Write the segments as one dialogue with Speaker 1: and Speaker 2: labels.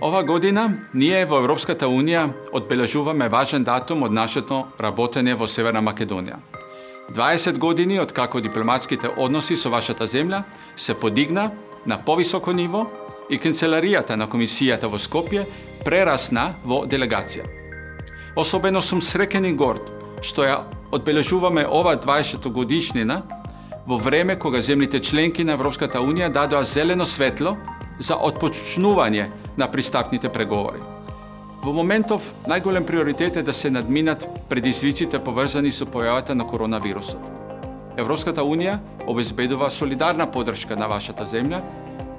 Speaker 1: Ova godina ние во Европската Унија одбележуваме важен датум од нашето работење во Северна Македонија. 20 години од како дипломатските односи со вашата земја се подигна на повисоко ниво и канцеларијата на комисијата во Скопје прерасна во делегација. Особено сум среќен и горд што ја одбележуваме ова 20 годишнина во време кога земјите членки на Европската Унија дадоа зелено светло за отпочнување на пристапните преговори. Во моментов најголем приоритет е да се надминат предизвиците поврзани со појавата на коронавирусот. Европската Унија обезбедува солидарна поддршка на вашата земја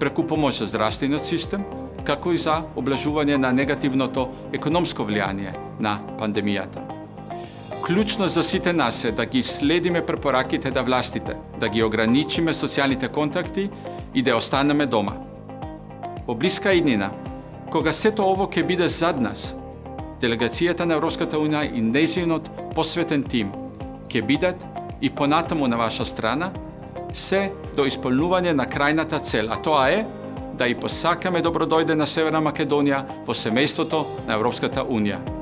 Speaker 1: преку помош за здравствениот систем, како и за облажување на негативното економско влијание на пандемијата. Клучно за сите нас е да ги следиме препораките на властите, да ги ограничиме социјалните контакти и да останеме дома. Во блиска иднина, кога сето ово ќе биде зад нас, делегацијата на Европската Унија и нејзинот посветен тим ќе бидат и понатаму на ваша страна, се до исполнување на крајната цел, а тоа е да и посакаме добродојде на Северна Македонија во семејството на Европската Унија.